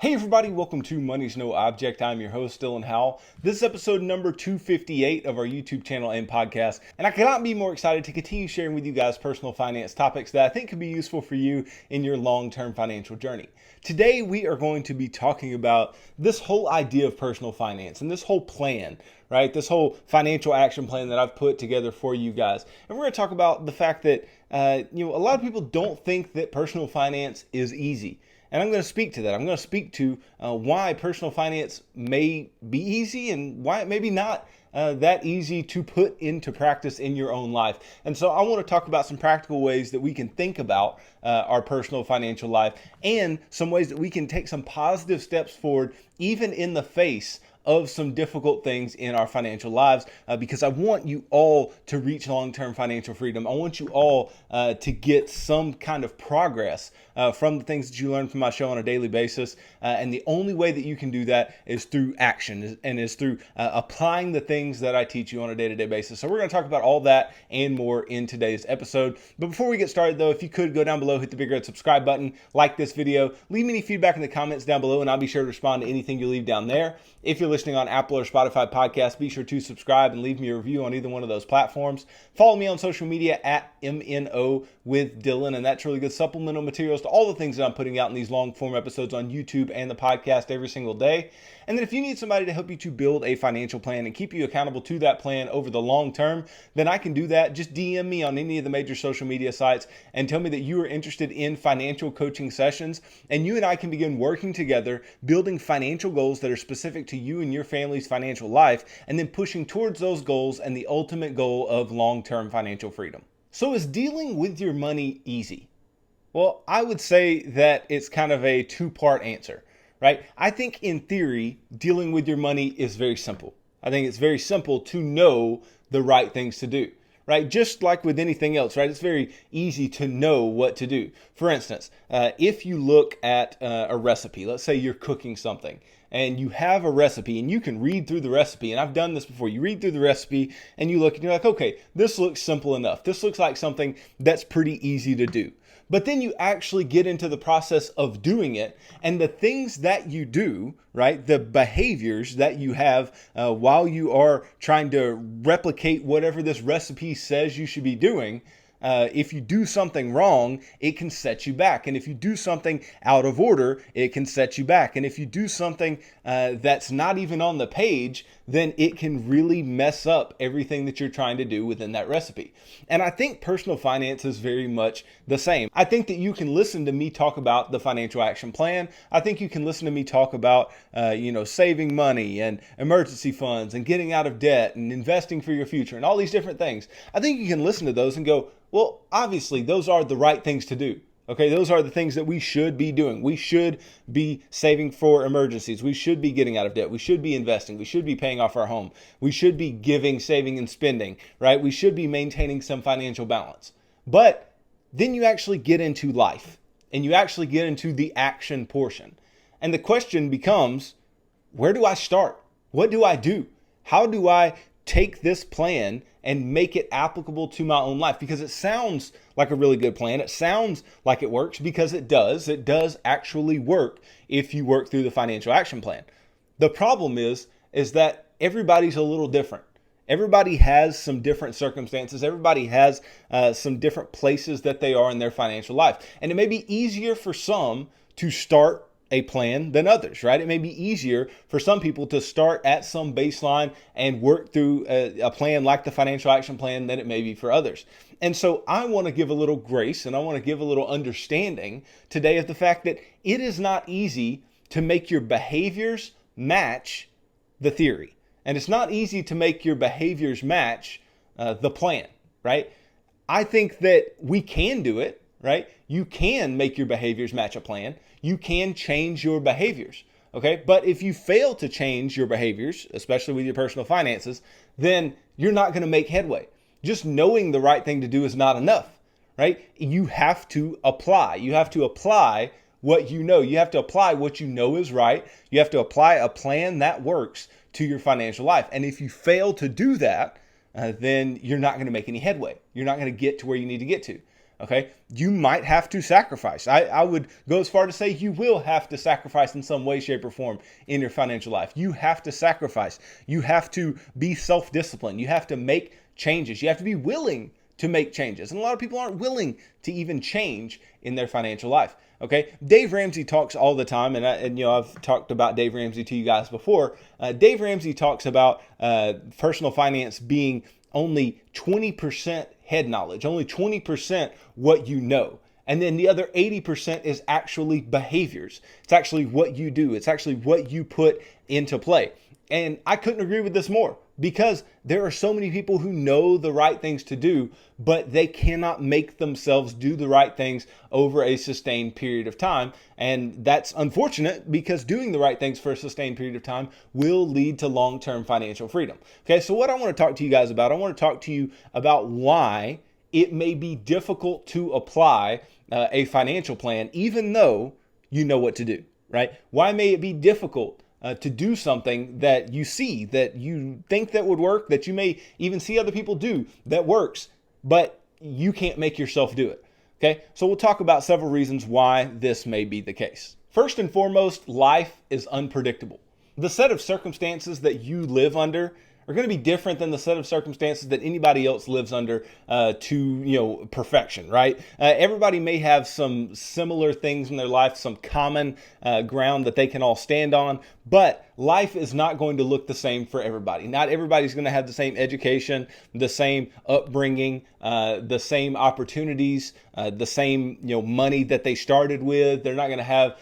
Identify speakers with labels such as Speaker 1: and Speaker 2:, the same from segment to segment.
Speaker 1: Hey everybody, welcome to Money's No Object. I'm your host, Dylan Howell. This is episode number 258 of our YouTube channel and podcast, and I cannot be more excited to continue sharing with you guys personal finance topics that I think could be useful for you in your long-term financial journey. Today, we are going to be talking about this whole idea of personal finance and this whole plan, right? This whole financial action plan that I've put together for you guys. And we're going to talk about the fact that, a lot of people don't think that personal finance is easy. And I'm going to speak to that. I'm going to speak to why personal finance may be easy and why it may be not that easy to put into practice in your own life. And so I want to talk about some practical ways that we can think about our personal financial life and some ways that we can take some positive steps forward, even in the face of some difficult things in our financial lives, because I want you all to reach long-term financial freedom. I want you all to get some kind of progress from the things that you learn from my show on a daily basis. And the only way that you can do that is through action and is through applying the things that I teach you on a day-to-day basis. So we're going to talk about all that and more in today's episode. But before we get started though, if you could go down below, hit the big red subscribe button, like this video, leave me any feedback in the comments down below, and I'll be sure to respond to anything you leave down there. If you're listening on Apple or Spotify podcasts, be sure to subscribe and leave me a review on either one of those platforms. Follow me on social media at MNO with Dylan, and that's really good supplemental materials to all the things that I'm putting out in these long form episodes on YouTube and the podcast every single day. And then if you need somebody to help you to build a financial plan and keep you accountable to that plan over the long term, then I can do that. Just DM me on any of the major social media sites and tell me that you are interested in financial coaching sessions, and you and I can begin working together, building financial goals that are specific to you and your family's financial life, and then pushing towards those goals and the ultimate goal of long-term financial freedom. So is dealing with your money easy? Well, I would say that it's kind of a two-part answer, right? I think in theory, dealing with your money is very simple. I think it's very simple to know the right things to do, right? Just like with anything else, right? It's very easy to know what to do. For instance, if you look at a recipe, let's say you're cooking something and you have a recipe and you can read through the recipe. And I've done this before. You read through the recipe and you look and you're like, okay, this looks simple enough. This looks like something that's pretty easy to do. But then you actually get into the process of doing it, and the things that you do, right, the behaviors that you have while you are trying to replicate whatever this recipe says you should be doing, if you do something wrong, it can set you back. And if you do something out of order, it can set you back. And if you do something that's not even on the page, then it can really mess up everything that you're trying to do within that recipe. And I think personal finance is very much the same. I think that you can listen to me talk about the financial action plan. I think you can listen to me talk about, saving money and emergency funds and getting out of debt and investing for your future and all these different things. I think you can listen to those and go, well, obviously, those are the right things to do. Okay, those are the things that we should be doing. We should be saving for emergencies. We should be getting out of debt. We should be investing. We should be paying off our home. We should be giving, saving, and spending, right? We should be maintaining some financial balance. But then you actually get into life and you actually get into the action portion. And the question becomes, where do I start? What do I do? How do I take this plan and make it applicable to my own life? Because it sounds like a really good plan. It sounds like it works because it does. It does actually work if you work through the financial action plan. The problem is that everybody's a little different. Everybody has some different circumstances. Everybody has some different places that they are in their financial life. And it may be easier for some to start a plan than others, right? It may be easier for some people to start at some baseline and work through a plan like the financial action plan than it may be for others. And so I want to give a little grace and I want to give a little understanding today of the fact that it is not easy to make your behaviors match the theory. And it's not easy to make your behaviors match the plan, right? I think that we can do it, right? You can make your behaviors match a plan. You can change your behaviors, okay? But if you fail to change your behaviors, especially with your personal finances, then you're not going to make headway. Just knowing the right thing to do is not enough, right? You have to apply. You have to apply what you know. You have to apply what you know is right. You have to apply a plan that works to your financial life. And if you fail to do that, then you're not going to make any headway. You're not going to get to where you need to get to. Okay, you might have to sacrifice. I would go as far to say you will have to sacrifice in some way, shape, or form in your financial life. You have to sacrifice. You have to be self-disciplined. You have to make changes. You have to be willing to make changes. And a lot of people aren't willing to even change in their financial life. Okay, Dave Ramsey talks all the time, and you know, I've talked about Dave Ramsey to you guys before. Dave Ramsey talks about personal finance being only 20% head knowledge, only 20% what you know. And then the other 80% is actually behaviors. It's actually what you do. It's actually what you put into play. And I couldn't agree with this more, because there are so many people who know the right things to do, but they cannot make themselves do the right things over a sustained period of time. And that's unfortunate, because doing the right things for a sustained period of time will lead to long-term financial freedom. Okay, so what I want to talk to you guys about, I want to talk to you about why it may be difficult to apply a financial plan, even though you know what to do, right? Why may it be difficult to do something that you see, that you think that would work, that you may even see other people do that works, but you can't make yourself do it. Okay, so we'll talk about several reasons why this may be the case. First and foremost, life is unpredictable. The set of circumstances that you live under are going to be different than the set of circumstances that anybody else lives under to perfection, right? Everybody may have some similar things in their life, some common ground that they can all stand on, but life is not going to look the same for everybody. Not everybody's going to have the same education, the same upbringing, the same opportunities, the same money that they started with. They're not going to have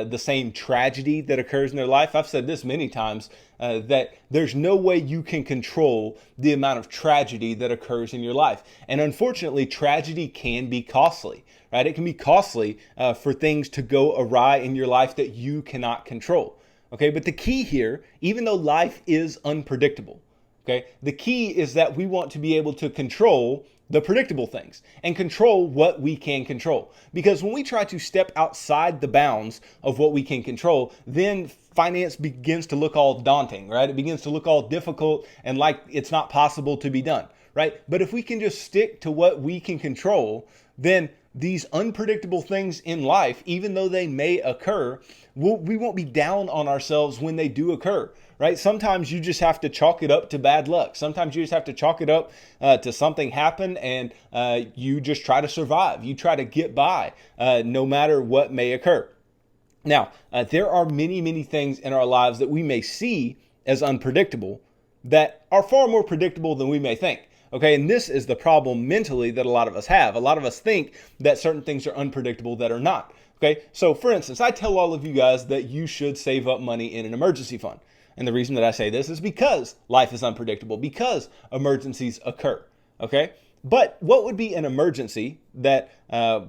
Speaker 1: the same tragedy that occurs in their life. I've said this many times, that there's no way you can control the amount of tragedy that occurs in your life. And unfortunately, tragedy can be costly, right? It can be costly for things to go awry in your life that you cannot control. Okay, but the key here, even though life is unpredictable, okay, the key is that we want to be able to control the predictable things and control what we can control. Because when we try to step outside the bounds of what we can control, then finance begins to look all daunting, right? It begins to look all difficult and like it's not possible to be done, right? But if we can just stick to what we can control, then these unpredictable things in life, even though they may occur, we won't be down on ourselves when they do occur, right? Sometimes you just have to chalk it up to bad luck. Sometimes you just have to chalk it up to something happen, and you just try to survive. You try to get by no matter what may occur. Now, there are many, many things in our lives that we may see as unpredictable that are far more predictable than we may think. Okay, and this is the problem mentally that a lot of us have. A lot of us think that certain things are unpredictable that are not. Okay, so for instance, I tell all of you guys that you should save up money in an emergency fund. And the reason that I say this is because life is unpredictable, because emergencies occur. Okay, but what would be an emergency that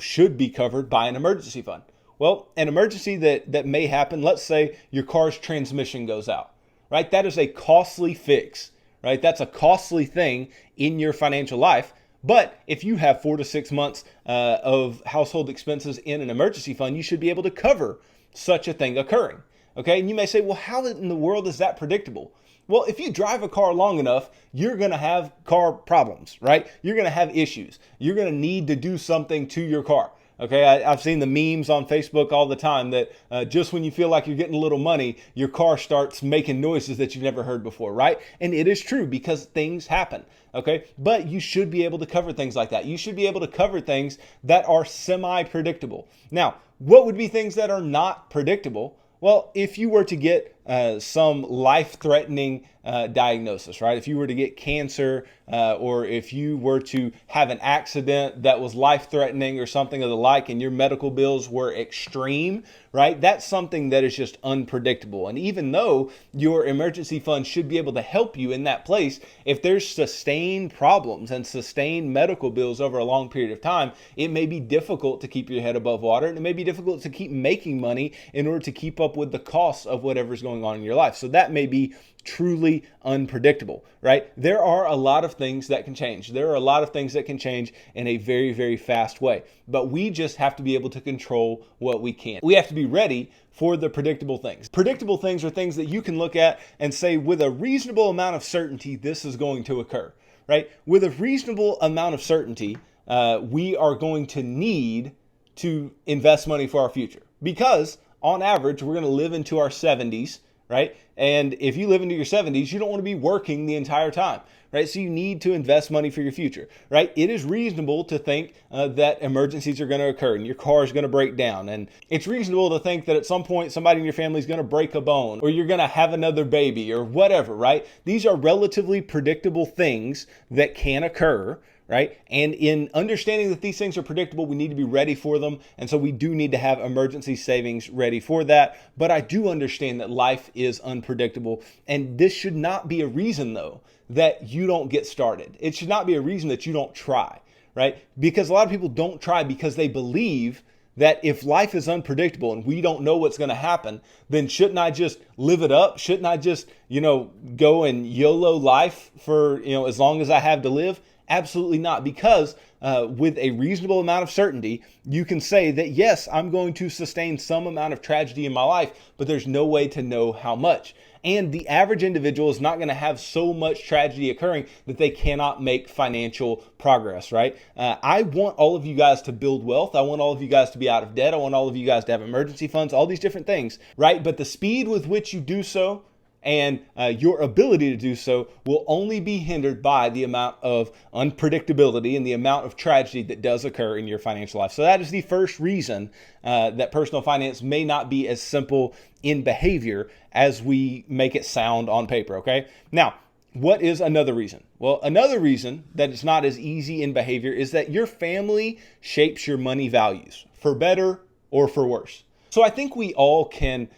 Speaker 1: should be covered by an emergency fund? Well, an emergency that may happen, let's say your car's transmission goes out, right? That is a costly fix, right? That's a costly thing in your financial life. But if you have 4 to 6 months of household expenses in an emergency fund, you should be able to cover such a thing occurring. Okay, and you may say, well, how in the world is that predictable? Well, if you drive a car long enough, you're going to have car problems, right? You're going to have issues. You're going to need to do something to your car. Okay, I've seen the memes on Facebook all the time that just when you feel like you're getting a little money, your car starts making noises that you've never heard before, right? And it is true, because things happen, okay? But you should be able to cover things like that. You should be able to cover things that are semi-predictable. Now, what would be things that are not predictable? Well, if you were to get some life-threatening diagnosis, right? If you were to get cancer, or if you were to have an accident that was life-threatening or something of the like, and your medical bills were extreme, right? That's something that is just unpredictable. And even though your emergency fund should be able to help you in that place, if there's sustained problems and sustained medical bills over a long period of time, it may be difficult to keep your head above water, and it may be difficult to keep making money in order to keep up with the costs of whatever's going on in your life. So that may be truly unpredictable, right? There are a lot of things that can change. There are a lot of things that can change in a very, very fast way, but we just have to be able to control what we can. We have to be ready for the predictable things. Predictable things are things that you can look at and say, with a reasonable amount of certainty, this is going to occur, right? With a reasonable amount of certainty, we are going to need to invest money for our future, because on average, we're going to live into our 70s, right? And if you live into your 70s, you don't want to be working the entire time, right? So you need to invest money for your future, right? It is reasonable to think that emergencies are going to occur and your car is going to break down. And it's reasonable to think that at some point somebody in your family is going to break a bone, or you're going to have another baby, or whatever, right? These are relatively predictable things that can occur, right? And in understanding that these things are predictable, we need to be ready for them. And so we do need to have emergency savings ready for that. But I do understand that life is unpredictable. And this should not be a reason, though, that you don't get started. It should not be a reason that you don't try, right? Because a lot of people don't try because they believe that if life is unpredictable and we don't know what's going to happen, then shouldn't I just live it up? Shouldn't I just, go and YOLO life for, as long as I have to live? Absolutely not, because with a reasonable amount of certainty, you can say that, yes, I'm going to sustain some amount of tragedy in my life, but there's no way to know how much. And the average individual is not going to have so much tragedy occurring that they cannot make financial progress, right? I want all of you guys to build wealth. I want all of you guys to be out of debt. I want all of you guys to have emergency funds, all these different things, right? But the speed with which you do so and your ability to do so will only be hindered by the amount of unpredictability and the amount of tragedy that does occur in your financial life. So that is the first reason that personal finance may not be as simple in behavior as we make it sound on paper, okay? Now, what is another reason? Well, another reason that it's not as easy in behavior is that your family shapes your money values, for better or for worse. So I think we all can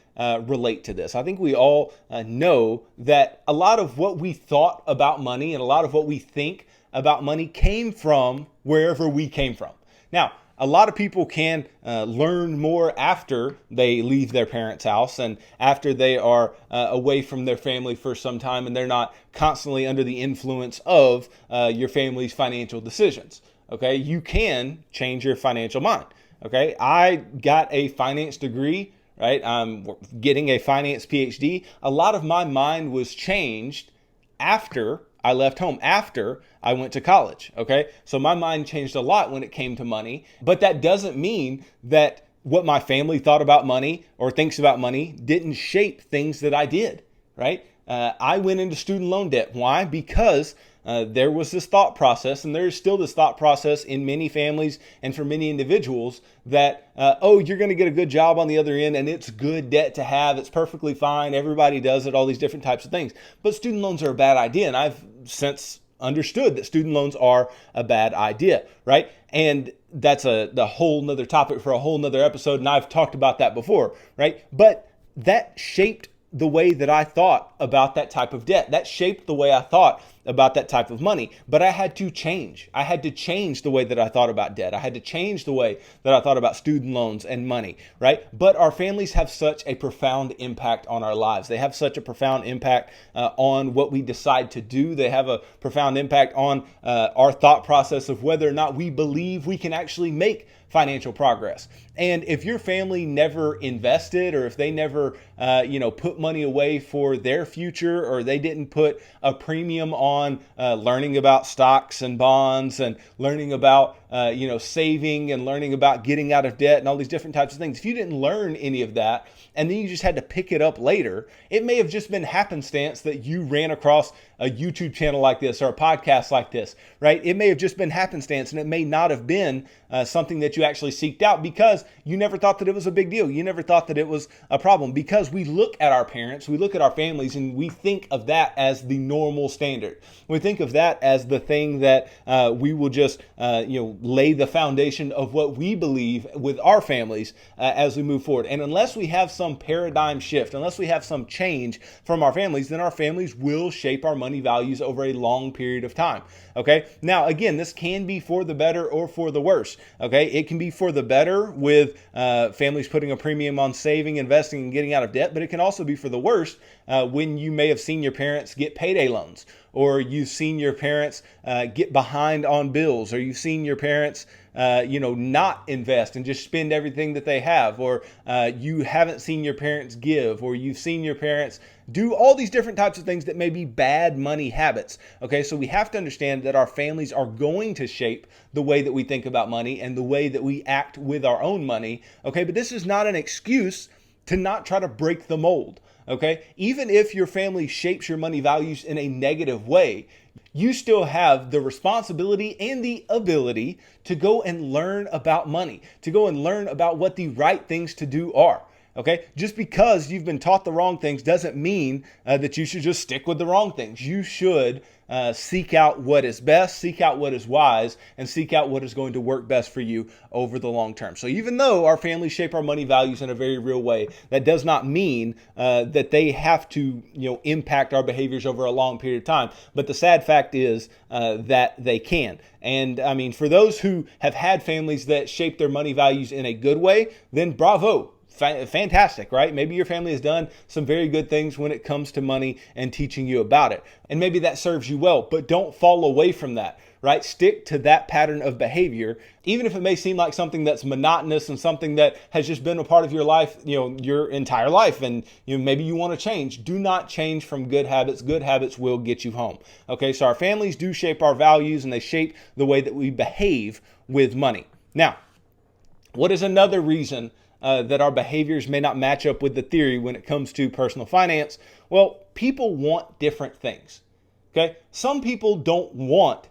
Speaker 1: relate to this. I think we all know that a lot of what we thought about money and a lot of what we think about money came from wherever we came from. Now, a lot of people can learn more after they leave their parents' house and after they are away from their family for some time and they're not constantly under the influence of your family's financial decisions. Okay, you can change your financial mind. Okay, I got a finance degree, right? I'm getting a finance PhD. A lot of my mind was changed after I left home, after I went to college. Okay, so my mind changed a lot when it came to money, but that doesn't mean that what my family thought about money or thinks about money didn't shape things that I did, right? I went into student loan debt. Why? Because there was this thought process, and there is still this thought process in many families and for many individuals that, you're going to get a good job on the other end, and it's good debt to have. It's perfectly fine. Everybody does it, all these different types of things. But student loans are a bad idea, and I've since understood that student loans are a bad idea, right? And that's the whole nother topic for a whole nother episode, and I've talked about that before, right? But that shaped the way that I thought about that type of debt. That shaped the way I thought about that type of money. But I had to change. I had to change the way that I thought about debt. I had to change the way that I thought about student loans and money, right? But our families have such a profound impact on our lives. They have such a profound impact on what we decide to do. They have a profound impact on our thought process of whether or not we believe we can actually make financial progress. And if your family never invested, or if they never, put money away for their future, or they didn't put a premium on learning about stocks and bonds and learning about, saving and learning about getting out of debt and all these different types of things. If you didn't learn any of that, and then you just had to pick it up later, it may have just been happenstance that you ran across a YouTube channel like this or a podcast like this, right? It may have just been happenstance, and it may not have been something that you actually seeked out because you never thought that it was a big deal. You never thought that it was a problem, because we look at our parents, we look at our families, and we think of that as the normal standard. We think of that as the thing that we will just, lay the foundation of what we believe with our families as we move forward. And unless we have some paradigm shift, unless we have some change from our families, then our families will shape our money values over a long period of time. Okay. Now, again, this can be for the better or for the worse. Okay. It can be for the better with families putting a premium on saving, investing, and getting out of debt, but it can also be for the worst when you may have seen your parents get payday loans, or you've seen your parents get behind on bills, or you've seen your parents not invest and just spend everything that they have, or you haven't seen your parents give, or you've seen your parents do all these different types of things that may be bad money habits. Okay, so we have to understand that our families are going to shape the way that we think about money and the way that we act with our own money. Okay, but this is not an excuse to not try to break the mold. Okay, even if your family shapes your money values in a negative way, you still have the responsibility and the ability to go and learn about money, to go and learn about what the right things to do are. Okay, just because you've been taught the wrong things doesn't mean that you should just stick with the wrong things. You should seek out what is best, seek out what is wise, and seek out what is going to work best for you over the long term. So even though our families shape our money values in a very real way, that does not mean that they have to, impact our behaviors over a long period of time. But the sad fact is that they can. And I mean, for those who have had families that shape their money values in a good way, then bravo. Fantastic, right? Maybe your family has done some very good things when it comes to money and teaching you about it. And maybe that serves you well, but don't fall away from that, right? Stick to that pattern of behavior, even if it may seem like something that's monotonous and something that has just been a part of your life, your entire life. And maybe you want to change. Do not change from good habits. Good habits will get you home. Okay, so our families do shape our values and they shape the way that we behave with money. Now, what is another reason that our behaviors may not match up with the theory when it comes to personal finance? Well, people want different things. Okay, some people don't want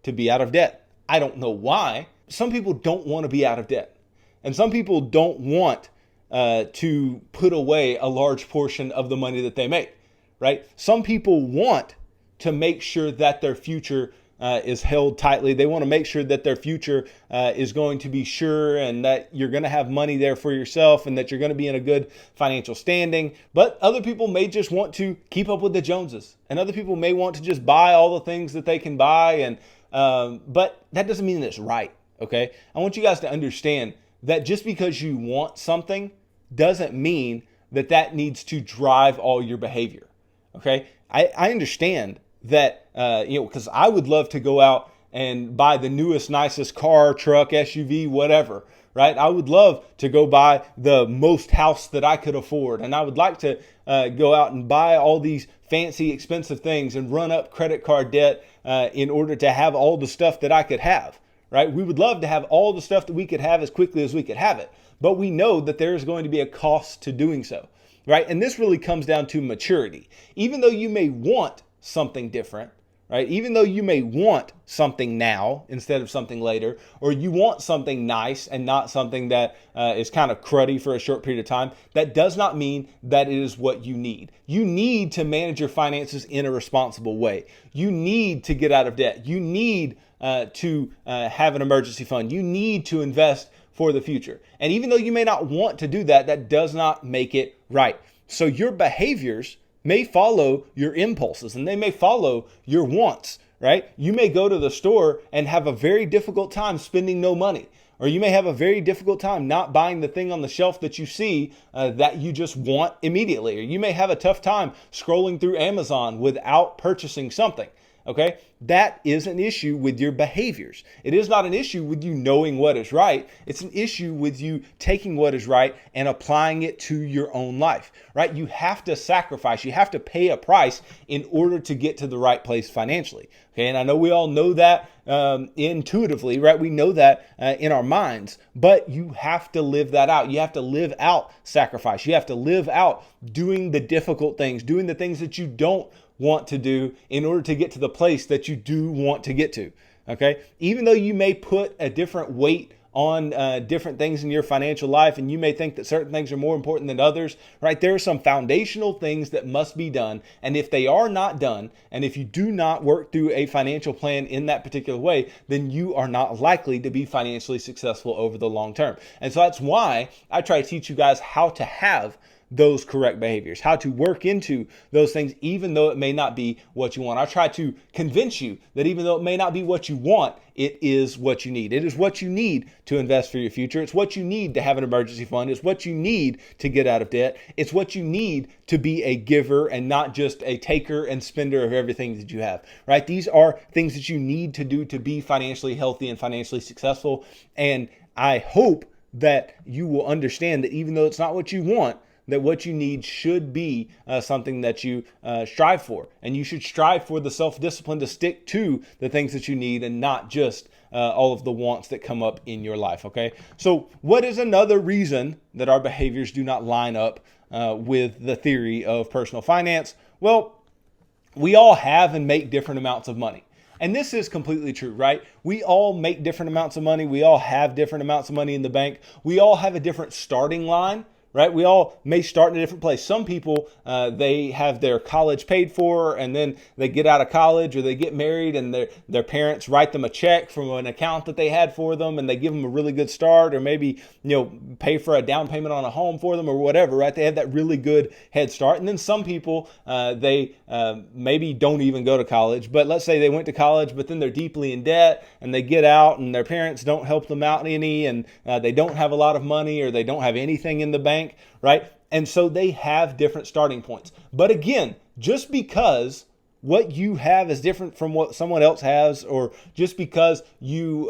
Speaker 1: to be out of debt. I don't know why. Some people don't want to be out of debt, and some people don't want to put away a large portion of the money that they make. Right? Some people want to make sure that their future is held tightly. They want to make sure that their future is going to be sure, and that you're going to have money there for yourself, and that you're going to be in a good financial standing. But other people may just want to keep up with the Joneses, and other people may want to just buy all the things that they can buy. And but that doesn't mean that it's right. Okay, I want you guys to understand that just because you want something doesn't mean that that needs to drive all your behavior. Okay, I understand that, because I would love to go out and buy the newest, nicest car, truck, SUV, whatever, right? I would love to go buy the most house that I could afford. And I would like to go out and buy all these fancy, expensive things and run up credit card debt in order to have all the stuff that I could have, right? We would love to have all the stuff that we could have as quickly as we could have it. But we know that there is going to be a cost to doing so, right? And this really comes down to maturity. Even though you may want something different, right? Even though you may want something now instead of something later, or you want something nice and not something that is kind of cruddy for a short period of time, that does not mean that it is what you need. You need to manage your finances in a responsible way. You need to get out of debt. You need to have an emergency fund. You need to invest for the future. And even though you may not want to do that, that does not make it right. So your behaviors may follow your impulses, and they may follow your wants, right? You may go to the store and have a very difficult time spending no money, or you may have a very difficult time not buying the thing on the shelf that you see that you just want immediately, or you may have a tough time scrolling through Amazon without purchasing something. Okay, that is an issue with your behaviors. It is not an issue with you knowing what is right. It's an issue with you taking what is right and applying it to your own life, right? You have to sacrifice. You have to pay a price in order to get to the right place financially. Okay, and I know we all know that intuitively, right? We know that in our minds, but you have to live that out. You have to live out sacrifice. You have to live out doing the difficult things, doing the things that you don't want to do in order to get to the place that you do want to get to. Okay, even though you may put a different weight on different things in your financial life, and you may think that certain things are more important than others, right? There are some foundational things that must be done. And if they are not done, and if you do not work through a financial plan in that particular way, then you are not likely to be financially successful over the long term. And so that's why I try to teach you guys how to have those correct behaviors, how to work into those things, even though it may not be what you want. I try to convince you that even though it may not be what you want, it is what you need. It is what you need to invest for your future. It's what you need to have an emergency fund. It's what you need to get out of debt. It's what you need to be a giver and not just a taker and spender of everything that you have, right? These are things that you need to do to be financially healthy and financially successful. And I hope that you will understand that even though it's not what you want, that what you need should be something that you strive for. And you should strive for the self-discipline to stick to the things that you need and not just all of the wants that come up in your life, okay? So what is another reason that our behaviors do not line up with the theory of personal finance? Well, we all have and make different amounts of money. And this is completely true, right? We all make different amounts of money. We all have different amounts of money in the bank. We all have a different starting line, right? We all may start in a different place. Some people, they have their college paid for, and then they get out of college or they get married and their parents write them a check from an account that they had for them, and they give them a really good start, or maybe, pay for a down payment on a home for them or whatever, right? They have that really good head start. And then some people, they maybe don't even go to college, but let's say they went to college, but then they're deeply in debt and they get out and their parents don't help them out any, and they don't have a lot of money or they don't have anything in the bank, right? And so they have different starting points. But again, just because what you have is different from what someone else has, or just because you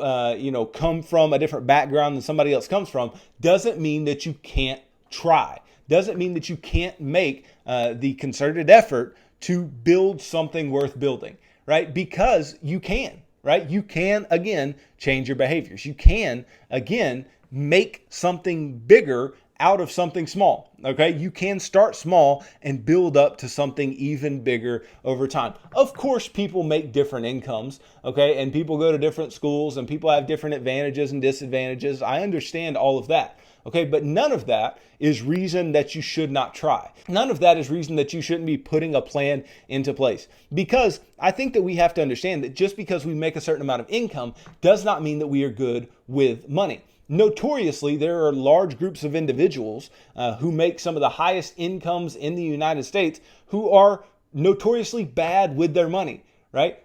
Speaker 1: come from a different background than somebody else comes from, doesn't mean that you can't try. Doesn't mean that you can't make the concerted effort to build something worth building, right? Because you can, right? You can, again, change your behaviors. You can, again, make something bigger out of something small, okay? You can start small and build up to something even bigger over time. Of course, people make different incomes, okay? And people go to different schools and people have different advantages and disadvantages. I understand all of that, okay? But none of that is reason that you should not try. None of that is reason that you shouldn't be putting a plan into place. Because I think that we have to understand that just because we make a certain amount of income does not mean that we are good with money. Notoriously, there are large groups of individuals who make some of the highest incomes in the United States who are notoriously bad with their money, right?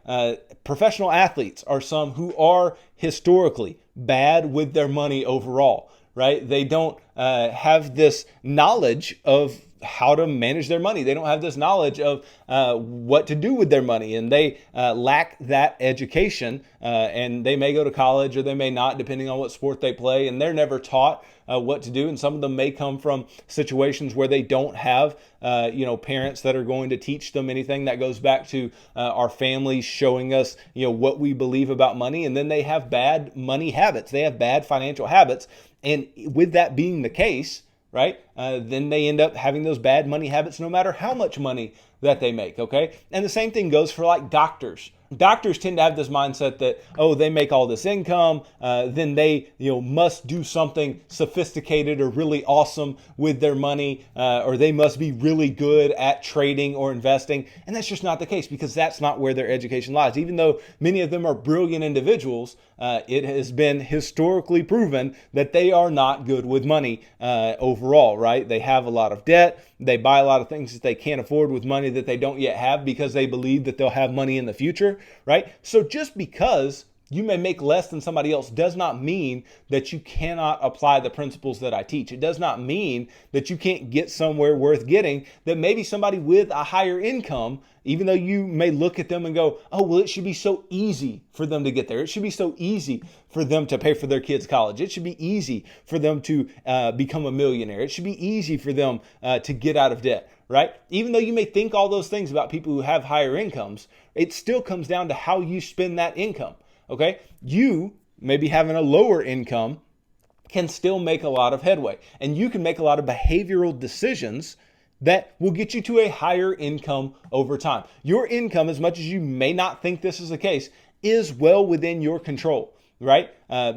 Speaker 1: Professional athletes are some who are historically bad with their money overall, right? They don't have this knowledge of how to manage their money. They don't have this knowledge of what to do with their money, and they lack that education, and they may go to college or they may not, depending on what sport they play, and they're never taught what to do. And some of them may come from situations where they don't have parents that are going to teach them anything. That goes back to our families showing us what we believe about money, and then they have bad money habits. They have bad financial habits, and with that being the case, right? Then they end up having those bad money habits no matter how much money that they make, okay? And the same thing goes for like doctors. Doctors tend to have this mindset that, they make all this income, then they, must do something sophisticated or really awesome with their money, or they must be really good at trading or investing. And that's just not the case, because that's not where their education lies. Even though many of them are brilliant individuals, it has been historically proven that they are not good with money overall, right? They have a lot of debt. They buy a lot of things that they can't afford with money that they don't yet have because they believe that they'll have money in the future, right? So just because you may make less than somebody else does not mean that you cannot apply the principles that I teach. It does not mean that you can't get somewhere worth getting, that maybe somebody with a higher income, even though you may look at them and go, it should be so easy for them to get there. It should be so easy for them to pay for their kids' college. It should be easy for them to become a millionaire. It should be easy for them to get out of debt, right? Even though you may think all those things about people who have higher incomes, it still comes down to how you spend that income. Okay, you maybe having a lower income can still make a lot of headway, and you can make a lot of behavioral decisions that will get you to a higher income over time. Your income, as much as you may not think this is the case, is well within your control, right?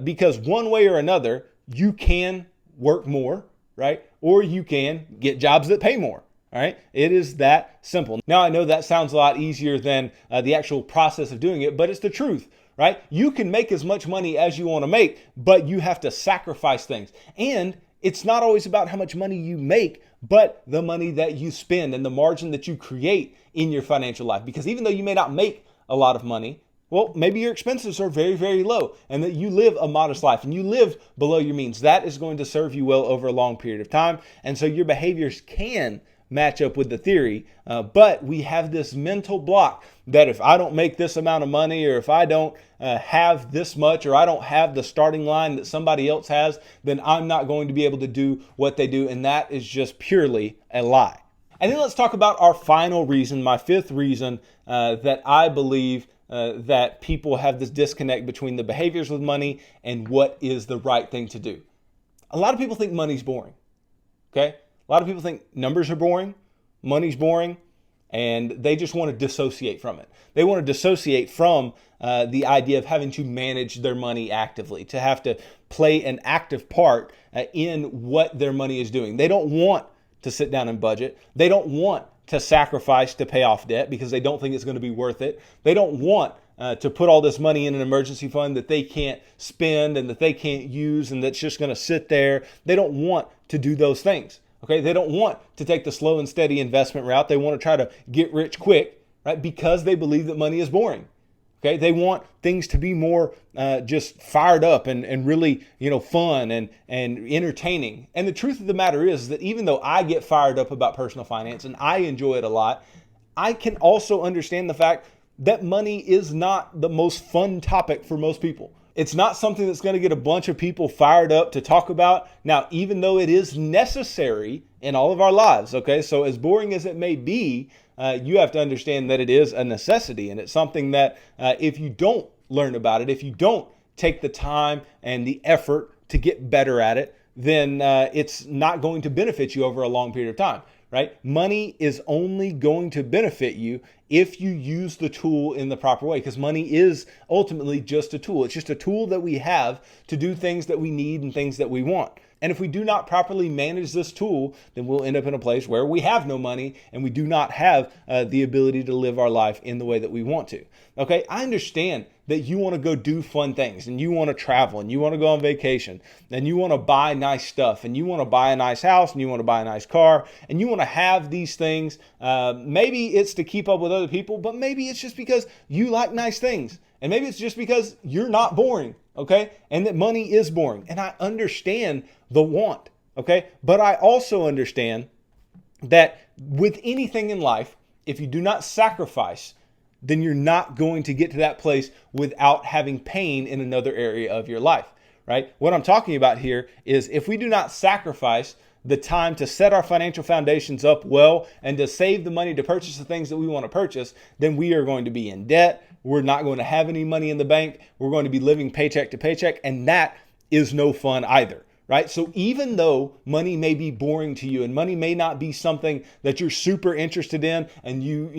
Speaker 1: Because one way or another, you can work more, right? Or you can get jobs that pay more. All right. It is that simple. Now, I know that sounds a lot easier than the actual process of doing it, but it's the truth. Right? You can make as much money as you want to make, but you have to sacrifice things. And it's not always about how much money you make, but the money that you spend and the margin that you create in your financial life. Because even though you may not make a lot of money, well, maybe your expenses are very, very low and that you live a modest life and you live below your means. That is going to serve you well over a long period of time. And so your behaviors can match up with the theory, but we have this mental block that if I don't make this amount of money, or if I don't have this much, or I don't have the starting line that somebody else has, then I'm not going to be able to do what they do. And that is just purely a lie. And then let's talk about our final reason, my fifth reason that I believe that people have this disconnect between the behaviors with money and what is the right thing to do. A lot of people think money's boring, okay? A lot of people think numbers are boring, money's boring, and they just want to dissociate from it. They want to dissociate from the idea of having to manage their money actively, to have to play an active part in what their money is doing. They don't want to sit down and budget. They don't want to sacrifice to pay off debt because they don't think it's going to be worth it. They don't want to put all this money in an emergency fund that they can't spend and that they can't use and that's just going to sit there. They don't want to do those things. Okay, they don't want to take the slow and steady investment route. They want to try to get rich quick, right? Because they believe that money is boring. Okay, they want things to be more just fired up and really, fun and entertaining. And the truth of the matter is that even though I get fired up about personal finance and I enjoy it a lot, I can also understand the fact that money is not the most fun topic for most people. It's not something that's going to get a bunch of people fired up to talk about. Now, even though it is necessary in all of our lives, okay, so as boring as it may be, you have to understand that it is a necessity. And it's something that if you don't learn about it, if you don't take the time and the effort to get better at it, then it's not going to benefit you over a long period of time, right? Money is only going to benefit you if you use the tool in the proper way, because money is ultimately just a tool. It's just a tool that we have to do things that we need and things that we want. And if we do not properly manage this tool, then we'll end up in a place where we have no money and we do not have the ability to live our life in the way that we want to. Okay, I understand that you want to go do fun things and you want to travel and you want to go on vacation and you want to buy nice stuff and you want to buy a nice house and you want to buy a nice car and you want to have these things. Maybe it's to keep up with other people, but maybe it's just because you like nice things. And maybe it's just because you're not boring, okay? And that money is boring. And I understand the want, okay? But I also understand that with anything in life, if you do not sacrifice, then you're not going to get to that place without having pain in another area of your life, right? What I'm talking about here is if we do not sacrifice the time to set our financial foundations up well and to save the money to purchase the things that we want to purchase, then we are going to be in debt. We're not going to have any money in the bank. We're going to be living paycheck to paycheck, and that is no fun either, right? So even though money may be boring to you and money may not be something that you're super interested in and you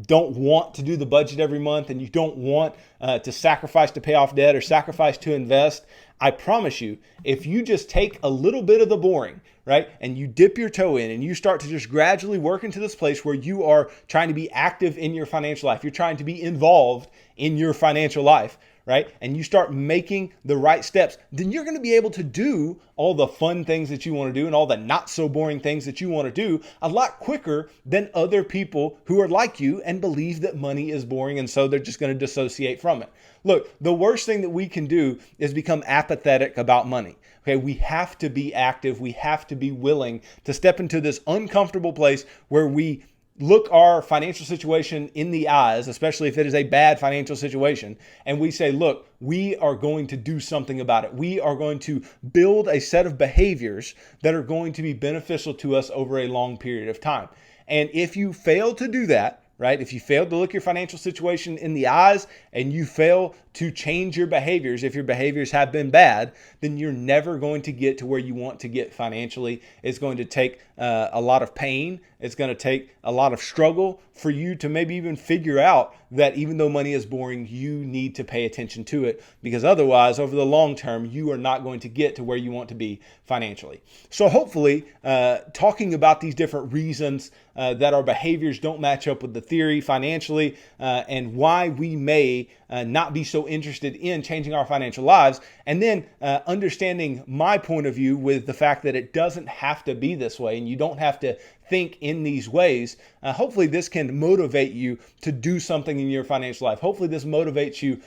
Speaker 1: don't want to do the budget every month and you don't want to sacrifice to pay off debt or sacrifice to invest, I promise you, if you just take a little bit of the boring, right, and you dip your toe in and you start to just gradually work into this place where you are trying to be active in your financial life, you're trying to be involved in your financial life, right, and you start making the right steps, then you're going to be able to do all the fun things that you want to do and all the not so boring things that you want to do a lot quicker than other people who are like you and believe that money is boring and so they're just going to dissociate from it. Look, the worst thing that we can do is become apathetic about money. Okay, we have to be active. We have to be willing to step into this uncomfortable place where we look our financial situation in the eyes, especially if it is a bad financial situation, and we say, look, we are going to do something about it. We are going to build a set of behaviors that are going to be beneficial to us over a long period of time. And if you fail to do that, right? If you fail to look your financial situation in the eyes and you fail to change your behaviors, if your behaviors have been bad, then you're never going to get to where you want to get financially. It's going to take a lot of pain. It's going to take a lot of struggle for you to maybe even figure out that even though money is boring, you need to pay attention to it, because otherwise, over the long term, you are not going to get to where you want to be financially. So hopefully, talking about these different reasons that our behaviors don't match up with the theory financially and why we may not be so interested in changing our financial lives. And then understanding my point of view with the fact that it doesn't have to be this way and you don't have to think in these ways. Hopefully this can motivate you to do something in your financial life. Hopefully this motivates you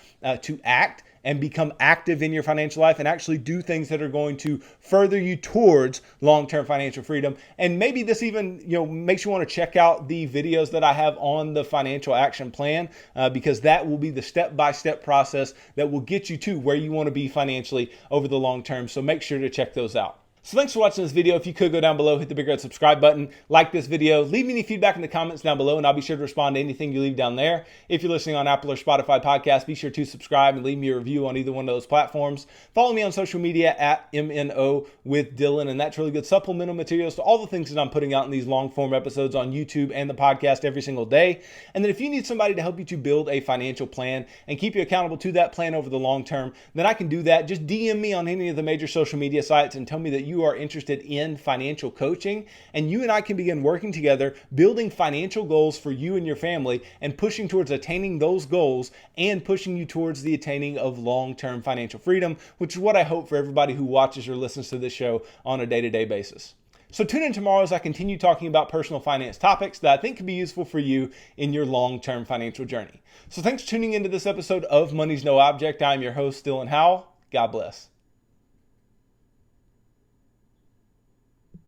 Speaker 1: to act and become active in your financial life and actually do things that are going to further you towards long-term financial freedom. And maybe this even, makes you want to check out the videos that I have on the financial action plan, because that will be the step-by-step process that will get you to where you want to be financially over the long term. So make sure to check those out. So thanks for watching this video. If you could go down below, hit the big red subscribe button, like this video, leave me any feedback in the comments down below, and I'll be sure to respond to anything you leave down there. If you're listening on Apple or Spotify podcast, be sure to subscribe and leave me a review on either one of those platforms. Follow me on social media at MNO with Dylan, and that's really good supplemental materials to all the things that I'm putting out in these long form episodes on YouTube and the podcast every single day. And then if you need somebody to help you to build a financial plan and keep you accountable to that plan over the long term, then I can do that. Just DM me on any of the major social media sites and tell me that you are interested in financial coaching, and you and I can begin working together, building financial goals for you and your family, and pushing towards attaining those goals and pushing you towards the attaining of long-term financial freedom, which is what I hope for everybody who watches or listens to this show on a day-to-day basis. So tune in tomorrow as I continue talking about personal finance topics that I think can be useful for you in your long-term financial journey. So thanks for tuning into this episode of Money's No Object. I'm your host, Dylan Howell. God bless.